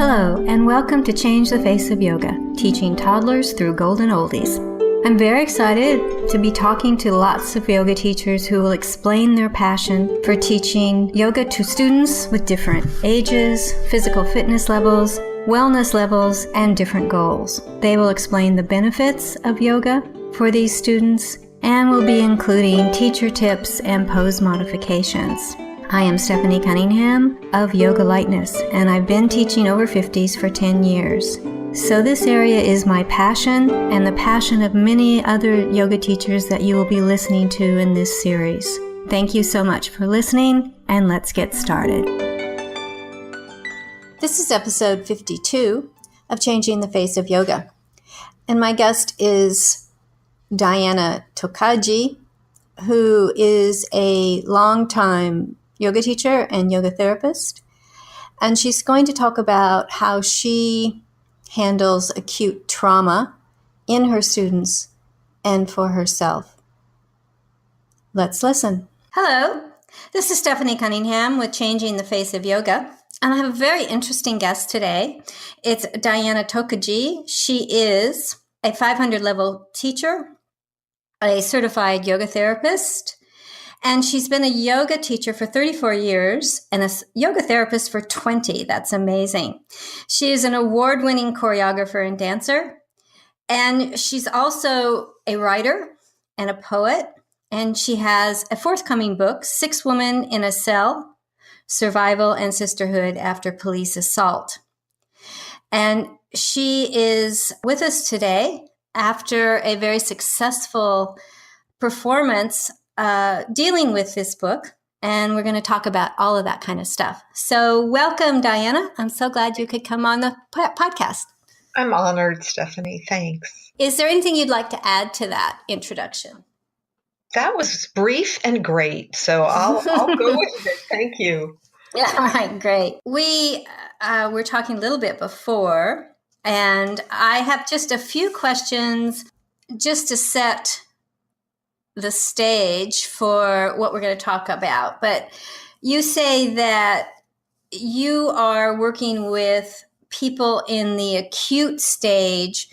Hello, and welcome to Change the Face of Yoga, teaching toddlers through golden oldies. I'm very excited to be talking to lots of yoga teachers who will explain their passion for teaching yoga to students with different ages, physical fitness levels, wellness levels, and different goals. They will explain the benefits of yoga for these students and will be including teacher tips and pose modifications. I am Stephanie Cunningham of Yoga Lightness, and I've been teaching over 50s for 10 years. So this area is my passion and the passion of many other yoga teachers that you will be listening to in this series. Thank you so much for listening, and let's get started. This is episode 52 of Changing the Face of Yoga, and my guest is Diana Tokaji, who is a longtime yoga teacher and yoga therapist, and she's going to talk about how she handles acute trauma in her students and for herself. Let's listen. Hello, this is Stephanie Cunningham with Changing the Face of Yoga, and I have a very interesting guest today. It's Diana Tokaji. She is a 500 level teacher, a certified yoga therapist, and she's been a yoga teacher for 34 years and a yoga therapist for 20. That's amazing. She is an award-winning choreographer and dancer. And she's also a writer and a poet. And she has a forthcoming book, 6 Women in a Cell, Survival and Sisterhood After Police Assault. And she is with us today after a very successful performance dealing with this book, and we're going to talk about all of that kind of stuff. So welcome, Diana. I'm so glad you could come on the podcast. I'm honored, Stephanie. Thanks. Is there anything you'd like to add to that introduction? That was brief and great, so I'll go with it. Thank you. Yeah, all right, great. We were talking a little bit before, and I have just a few questions just to set the stage for what we're going to talk about. But you say that you are working with people in the acute stage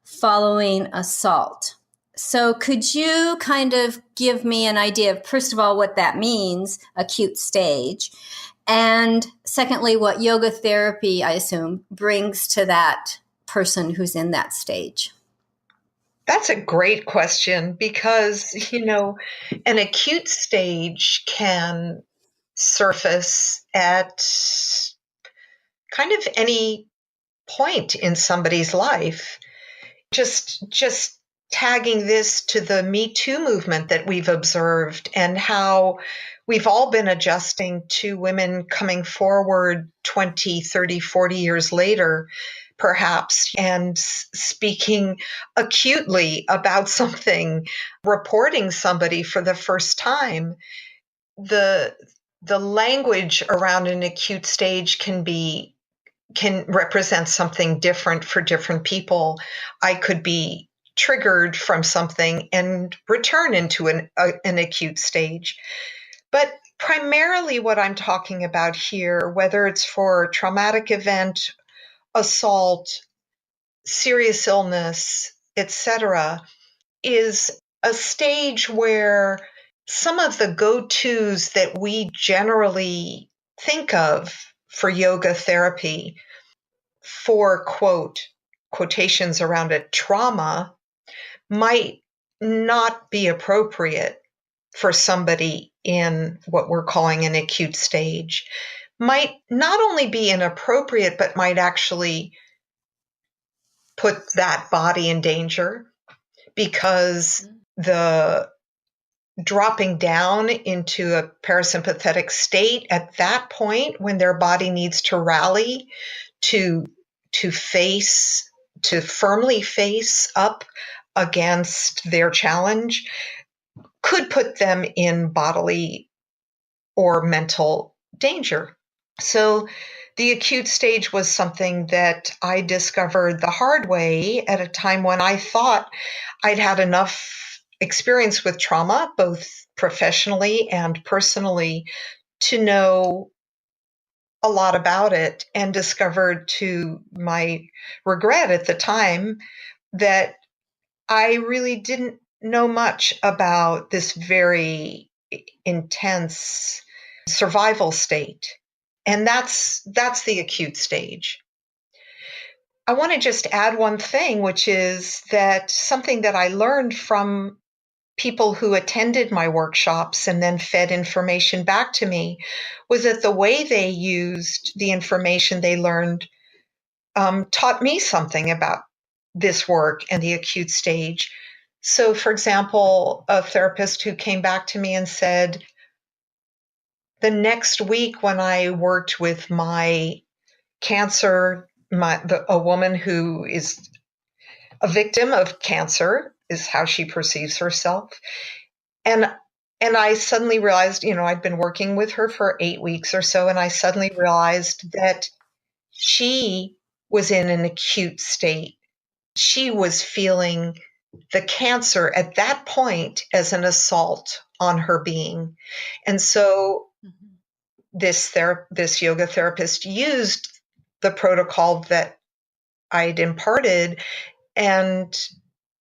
following assault. So could you kind of give me an idea of, first of all, what that means, acute stage, and secondly, what yoga therapy, I assume, brings to that person who's in that stage? That's a great question because, an acute stage can surface at kind of any point in somebody's life. Just tagging this to the Me Too movement that we've observed and how we've all been adjusting to women coming forward 20, 30, 40 years later, perhaps, and speaking acutely about something, reporting somebody for the first time. The language around an acute stage can represent something different for different people. I could be triggered from something and return into an acute stage. But primarily what I'm talking about here, whether it's for a traumatic event, assault, serious illness, etc., is a stage where some of the go-tos that we generally think of for yoga therapy for quotations around a trauma might not be appropriate for somebody in what we're calling an acute stage. Might not only be inappropriate, but might actually put that body in danger because the dropping down into a parasympathetic state at that point when their body needs to rally to firmly face up against their challenge could put them in bodily or mental danger. So the acute stage was something that I discovered the hard way at a time when I thought I'd had enough experience with trauma, both professionally and personally, to know a lot about it and discovered, to my regret at the time, that I really didn't know much about this very intense survival state. And that's the acute stage. I want to just add one thing, which is that something that I learned from people who attended my workshops and then fed information back to me was that the way they used the information they learned taught me something about this work and the acute stage. So, for example, a therapist who came back to me and said, the next week when I worked with my cancer, a woman who is a victim of cancer, is how she perceives herself. And I suddenly realized, I'd been working with her for 8 weeks or so, and I suddenly realized that she was in an acute state. She was feeling the cancer at that point as an assault on her being. And so this yoga therapist used the protocol that I'd imparted, and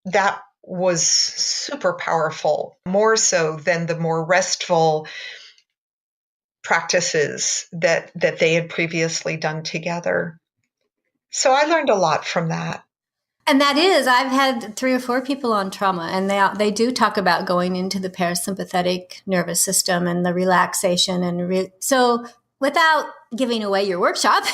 that was super powerful, more so than the more restful practices that they had previously done together. So I learned a lot from that. And that is, I've had 3 or 4 people on trauma, and they do talk about going into the parasympathetic nervous system and the relaxation. So without giving away your workshop,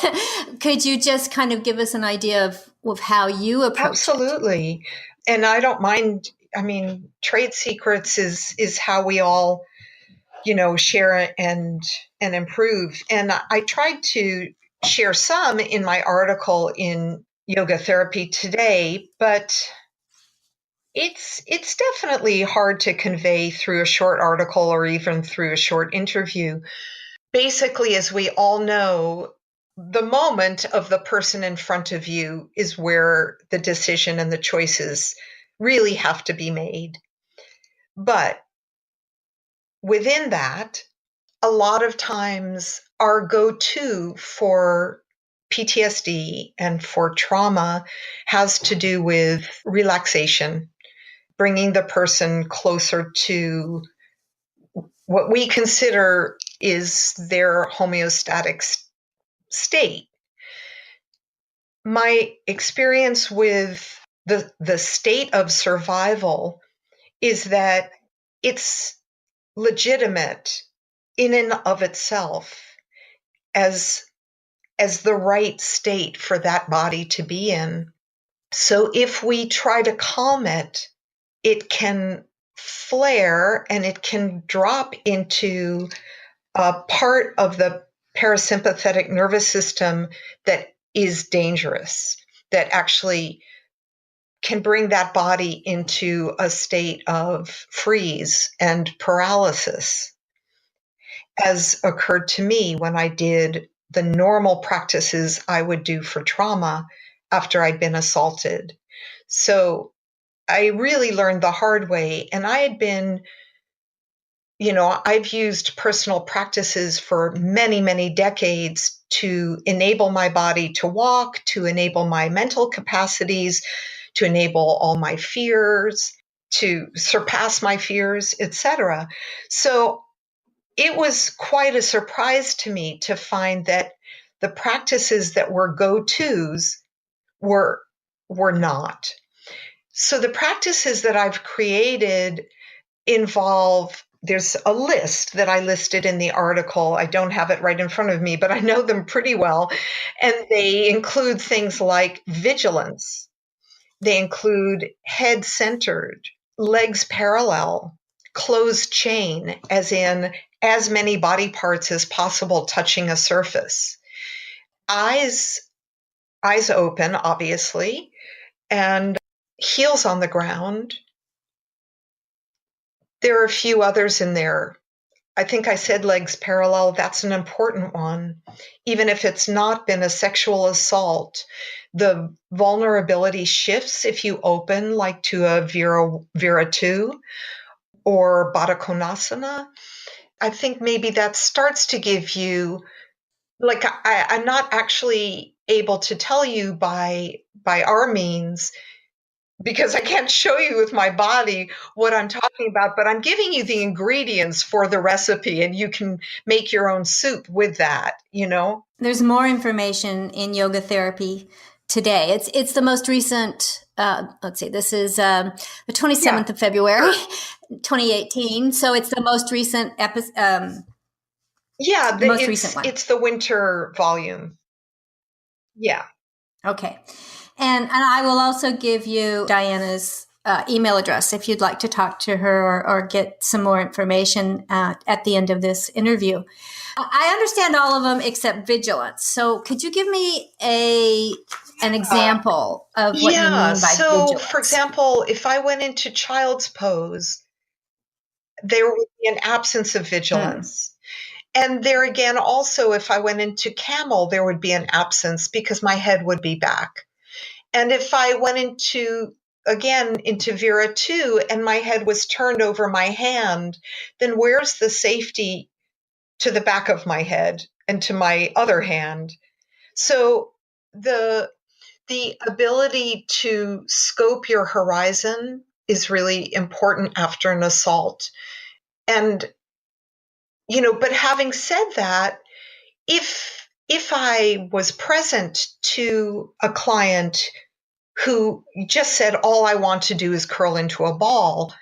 could you just kind of give us an idea of how you approach Absolutely. it? And I don't mind. I mean, trade secrets is how we all, share and improve. And I tried to share some in my article in Yoga Therapy Today, but it's definitely hard to convey through a short article or even through a short interview. Basically, as we all know, the moment of the person in front of you is where the decision and the choices really have to be made. But within that, a lot of times our go-to for PTSD and for trauma has to do with relaxation, bringing the person closer to what we consider is their homeostatic state. My experience with the state of survival is that it's legitimate in and of itself as the right state for that body to be in. So if we try to calm it, it can flare and it can drop into a part of the parasympathetic nervous system that is dangerous, that actually can bring that body into a state of freeze and paralysis, as occurred to me when I did the normal practices I would do for trauma after I'd been assaulted. So I really learned the hard way. And I had been, I've used personal practices for many, many decades to enable my body to walk, to enable my mental capacities, to enable all my fears, to surpass my fears, etc. So it was quite a surprise to me to find that the practices that were go-tos were not. So the practices that I've created involve, there's a list that I listed in the article. I don't have it right in front of me, but I know them pretty well. And they include things like vigilance. They include head centered, legs parallel, closed chain, as in as many body parts as possible touching a surface. Eyes open, obviously, and heels on the ground. There are a few others in there. I think I said legs parallel. That's an important one. Even if it's not been a sexual assault, the vulnerability shifts if you open, like to a Vira 2 or Baddha Konasana. I think maybe that starts to give you like I'm not actually able to tell you by our means, because I can't show you with my body what I'm talking about, but I'm giving you the ingredients for the recipe, and you can make your own soup with that, you know? There's more information in yoga therapy today. It's the most recent, let's see, this is the 27th of February, 2018. So it's the most recent episode. Yeah, Most recent one. It's the winter volume. Yeah. Okay. And I will also give you Diana's email address if you'd like to talk to her or get some more information at the end of this interview. I understand all of them except vigilance. So could you give me an example of what you mean by vigilance? For example, if I went into child's pose, there would be an absence of vigilance. And there again, also, if I went into camel, there would be an absence because my head would be back. And if I went into Vera 2 and my head was turned over my hand, then where's the safety to the back of my head and to my other hand? So the ability to scope your horizon is really important after an assault. And, but having said that, if I was present to a client who just said, all I want to do is curl into a ball,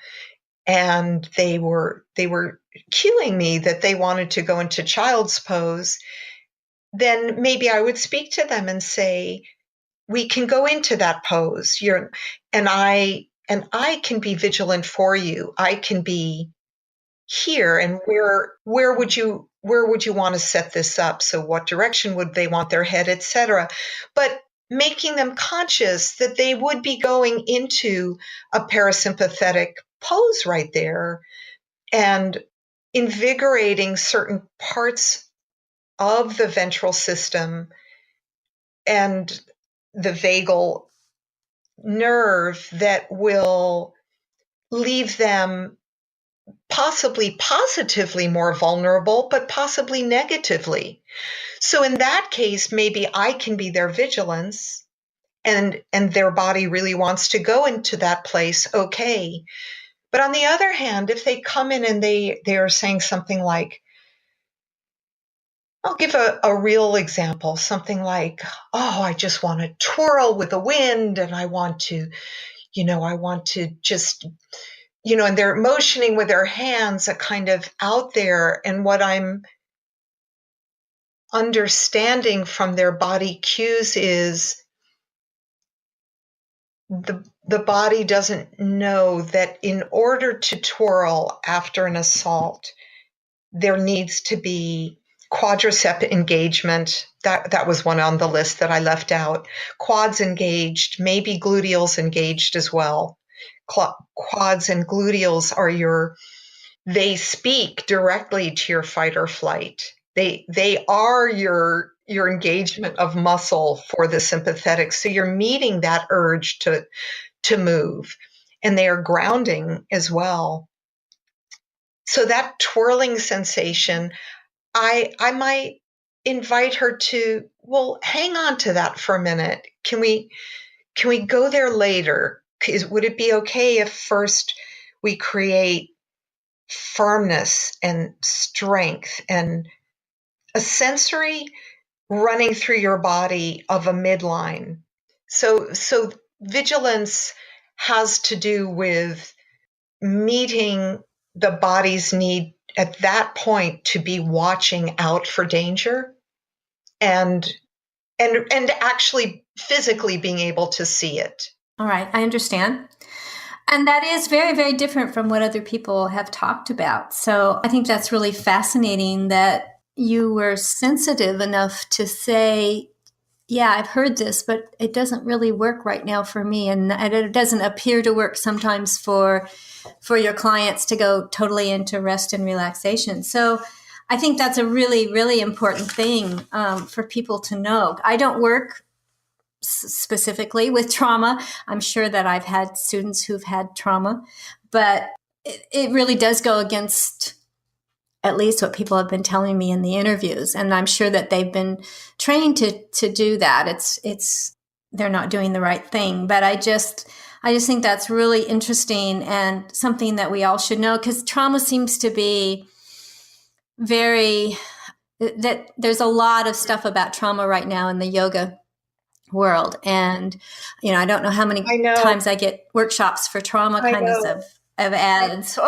and they were cueing me that they wanted to go into child's pose, then maybe I would speak to them and say, we can go into that pose. And I can be vigilant for you. I can be here. And where would you want to set this up? So what direction would they want their head, etc. But making them conscious that they would be going into a parasympathetic pose right there, and invigorating certain parts of the ventral system and the vagal nerve that will leave them possibly positively more vulnerable, but possibly negatively. So in that case, maybe I can be their vigilance, and their body really wants to go into that place. Okay. But on the other hand, if they come in and they are saying something like, I'll give a real example, something like, oh, I just want to twirl with the wind, and I want to just, and they're motioning with their hands, a kind of out there. And what I'm understanding from their body cues is the body doesn't know that in order to twirl after an assault, there needs to be quadricep engagement. That was one on the list that I left out. Quads engaged, maybe gluteals engaged as well. Quads and gluteals they speak directly to your fight or flight. They are your engagement of muscle for the sympathetic. So you're meeting that urge to move, and they are grounding as well. So that twirling sensation, I might invite her to, well, hang on to that for a minute. Can we go there later? Would it be okay if first we create firmness and strength and a sensory running through your body of a midline? So vigilance has to do with meeting the body's need at that point to be watching out for danger, and actually physically being able to see it. All right, I understand. And that is very, very different from what other people have talked about. So I think that's really fascinating that you were sensitive enough to say, yeah, I've heard this, but it doesn't really work right now for me. And it doesn't appear to work sometimes for your clients to go totally into rest and relaxation. So I think that's a really, really important thing for people to know. I don't work specifically with trauma. I'm sure that I've had students who've had trauma, but it really does go against at least what people have been telling me in the interviews. And I'm sure that they've been trained to do that. They're not doing the right thing. But I just think that's really interesting and something that we all should know, because trauma seems to be that there's a lot of stuff about trauma right now in the yoga world. And, I don't know how many times I get workshops for trauma of ads.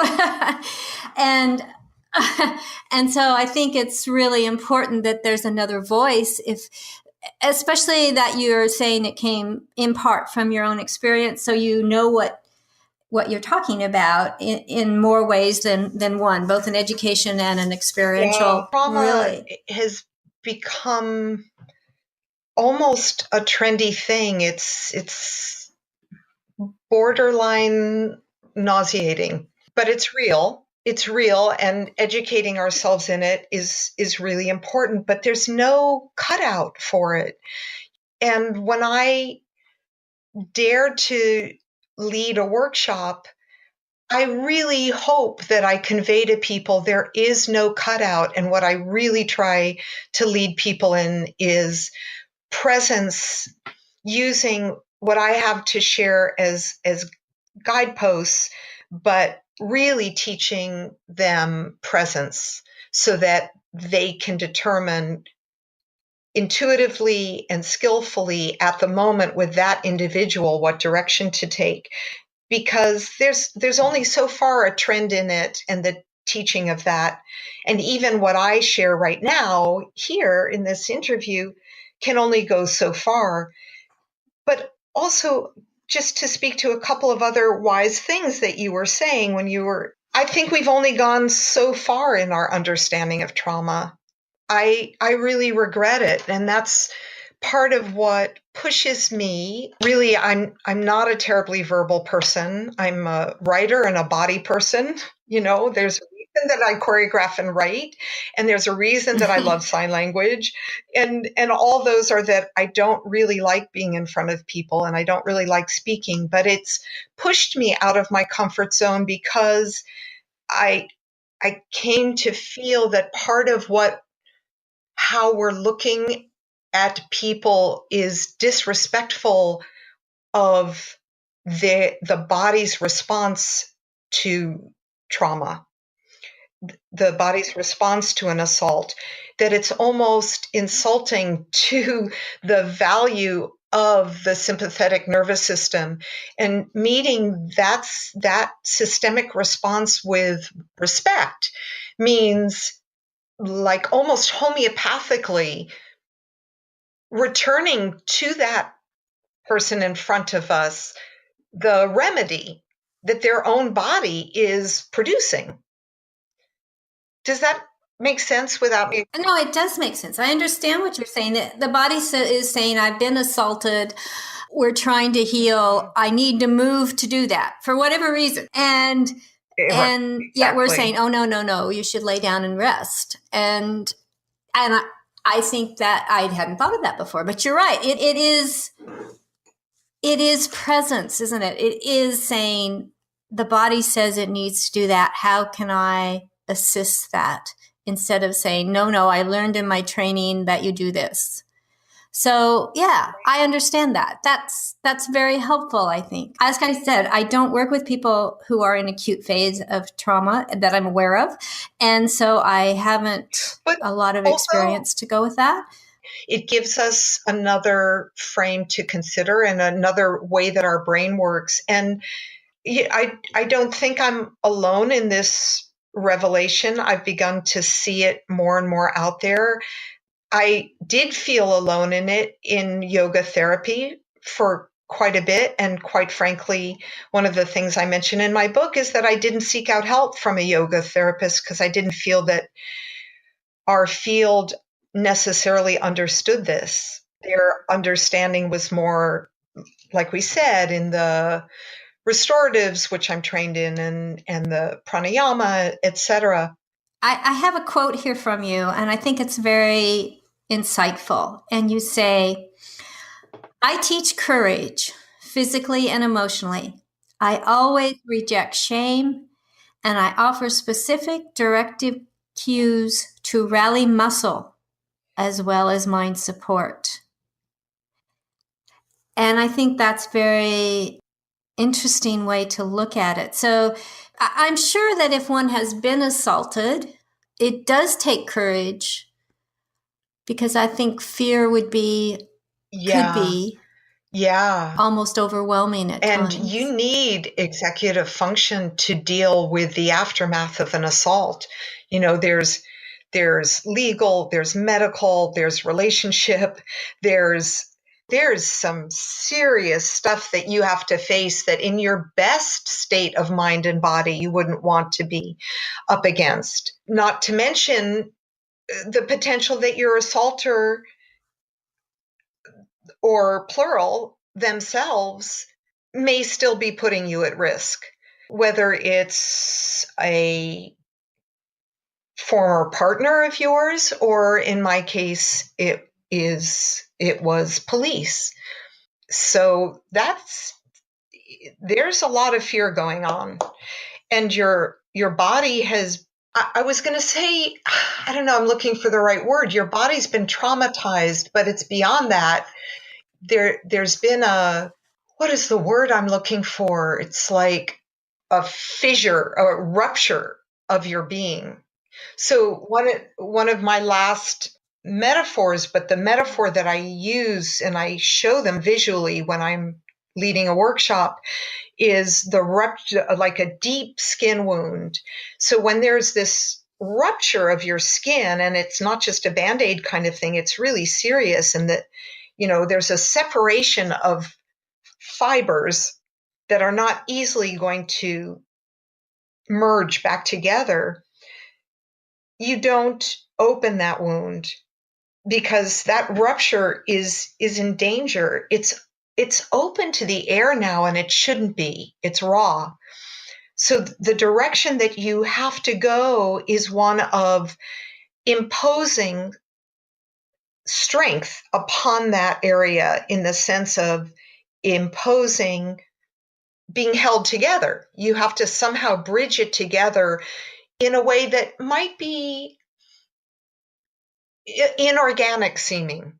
And so I think it's really important that there's another voice, especially that you're saying it came in part from your own experience. So what you're talking about in more ways than one, both in education and an experiential. Yeah, trauma has become almost a trendy thing. It's borderline nauseating, but it's real. It's real, and educating ourselves in it is really important, but there's no cutout for it. And when I dare to lead a workshop, I really hope that I convey to people there is no cutout. And what I really try to lead people in is presence, using what I have to share as guideposts, but really teaching them presence so that they can determine intuitively and skillfully at the moment with that individual what direction to take. Because there's only so far a trend in it and the teaching of that. And even what I share right now here in this interview can only go so far. But also, just to speak to a couple of other wise things that you were saying I think we've only gone so far in our understanding of trauma. I really regret it. And that's part of what pushes me. Really, I'm not a terribly verbal person. I'm a writer and a body person. There's a reason that I choreograph and write, and there's a reason that I love sign language. And all those are that I don't really like being in front of people, and I don't really like speaking, but it's pushed me out of my comfort zone because I came to feel that part of how we're looking at people is disrespectful of the body's response to trauma, the body's response to an assault, that it's almost insulting to the value of the sympathetic nervous system, and meeting that systemic response with respect means, like almost homeopathically, returning to that person in front of us the remedy that their own body is producing. Does that make sense without me? No, it does make sense. I understand what you're saying. The body is saying, I've been assaulted. We're trying to heal. I need to move to do that for whatever reason. And yet we're saying, oh, no, you should lay down and rest. And I think that I hadn't thought of that before, but you're right. It is presence, isn't it? It is saying the body says it needs to do that. How can I assist that? Instead of saying, no, I learned in my training that you do this. So yeah, I understand that. That's very helpful, I think. As I said, I don't work with people who are in acute phase of trauma that I'm aware of. And so I haven't a lot of experience to go with that. It gives us another frame to consider and another way that our brain works. And I don't think I'm alone in this revelation. I've begun to see it more and more out there. I did feel alone in it in yoga therapy for quite a bit. And quite frankly, one of the things I mention in my book is that I didn't seek out help from a yoga therapist because I didn't feel that our field necessarily understood this. Their understanding was more, like we said, in the restoratives, which I'm trained in, and the pranayama, etc. I have a quote here from you, and I think it's very insightful. And you say, I teach courage, physically and emotionally. I always reject shame, and I offer specific, directive cues to rally muscle as well as mind support. And I think that's very interesting way to look at it. So I'm sure that if one has been assaulted, it does take courage, because I think fear could be almost overwhelming at and times. You need executive function to deal with the aftermath of an assault. There's legal, there's medical, there's relationship, there's some serious stuff that you have to face that in your best state of mind and body you wouldn't want to be up against. Not to mention the potential that your assaulter, or plural, themselves may still be putting you at risk, whether it's a former partner of yours, or in my case, it was police. So there's a lot of fear going on, and your body has, I was going to say, I don't know, I'm looking for the right word. Your body's been traumatized, but it's beyond that. There's been what is the word I'm looking for? It's like a fissure, a rupture of your being. So one of my last metaphors, but the metaphor that I use and I show them visually when I'm leading a workshop, is the rupture, like a deep skin wound. So when there's this rupture of your skin, and it's not just a Band-Aid kind of thing, it's really serious, and that, there's a separation of fibers that are not easily going to merge back together. You don't open that wound, because that rupture is in danger. It's open to the air now, and it shouldn't be. It's raw. So the direction that you have to go is one of imposing strength upon that area, in the sense of imposing being held together. You have to somehow bridge it together in a way that might be inorganic seeming,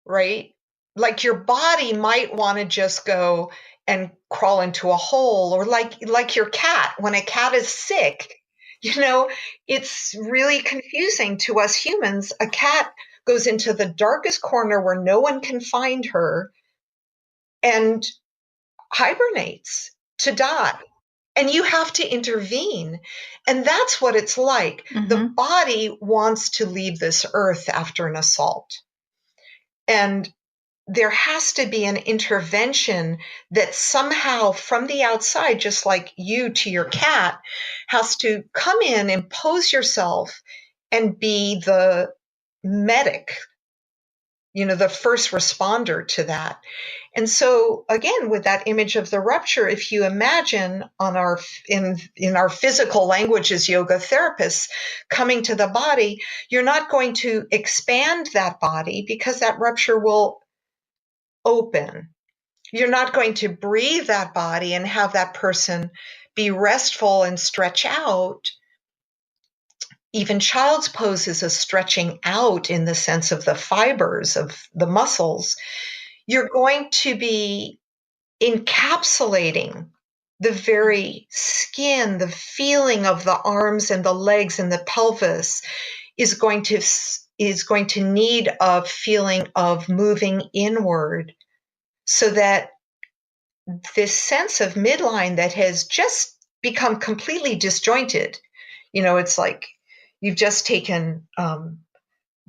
right? Like your body might want to just go and crawl into a hole, or like your cat, when a cat is sick, it's really confusing to us humans. A cat goes into the darkest corner where no one can find her and hibernates to die. And you have to intervene. And that's what it's like. Mm-hmm. The body wants to leave this earth after an assault. And there has to be an intervention that somehow from the outside, just like you to your cat, has to come in, impose yourself, and be the medic, the first responder to that. And so again, with that image of the rupture, if you imagine in our physical language as yoga therapists, coming to the body, you're not going to expand that body, because that rupture will open. You're not going to breathe that body and have that person be restful and stretch out. Even child's pose is a stretching out, in the sense of the fibers of the muscles. You're going to be encapsulating the very skin. The feeling of the arms and the legs and the pelvis is going to need a feeling of moving inward, so that this sense of midline that has just become completely disjointed, it's like you've just taken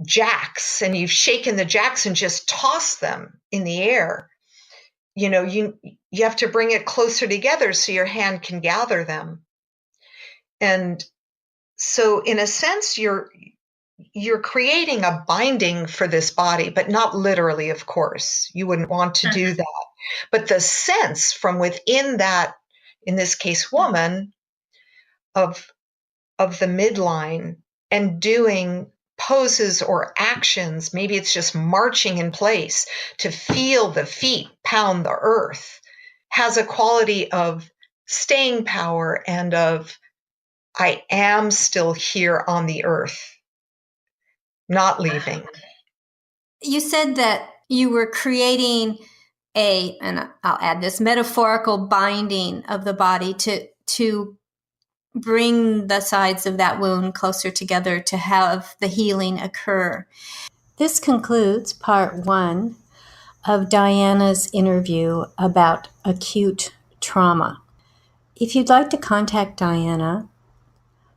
jacks, and you've shaken the jacks and just tossed them in the air. You have to bring it closer together so your hand can gather them. And so in a sense, you're creating a binding for this body, but not literally, of course. You wouldn't want to do that. But the sense from within that, in this case, woman, of the midline, and doing poses or actions, maybe it's just marching in place to feel the feet pound the earth, has a quality of staying power and of I am still here on the earth, not leaving. You said that you were creating and I'll add this, metaphorical binding of the body to bring the sides of that wound closer together to have the healing occur. This concludes part 1 of Diana's interview about acute trauma. If you'd like to contact Diana,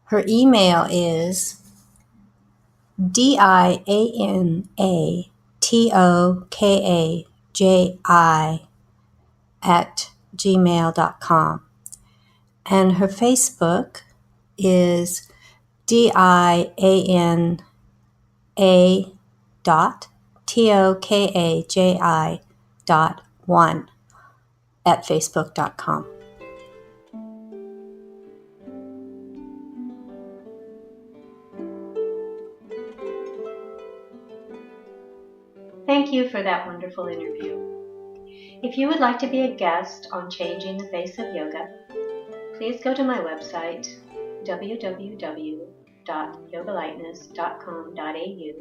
her email is dianatokaji@gmail.com. And her Facebook is diana.tokaji.1 at facebook.com. Thank you for that wonderful interview. If you would like to be a guest on Changing the Face of Yoga, please go to my website, www.yogalightness.com.au,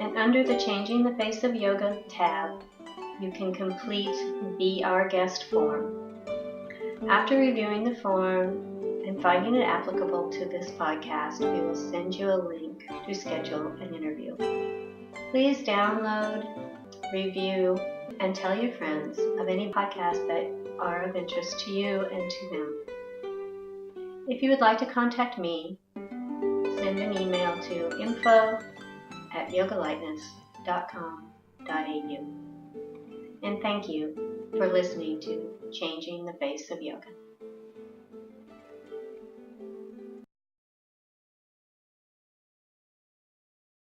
and under the Changing the Face of Yoga tab, you can complete Be Our Guest form. After reviewing the form and finding it applicable to this podcast, we will send you a link to schedule an interview. Please download, review, and tell your friends of any podcasts that are of interest to you and to them. If you would like to contact me, send an email to info@yogalightness.com.au. And thank you for listening to Changing the Face of Yoga.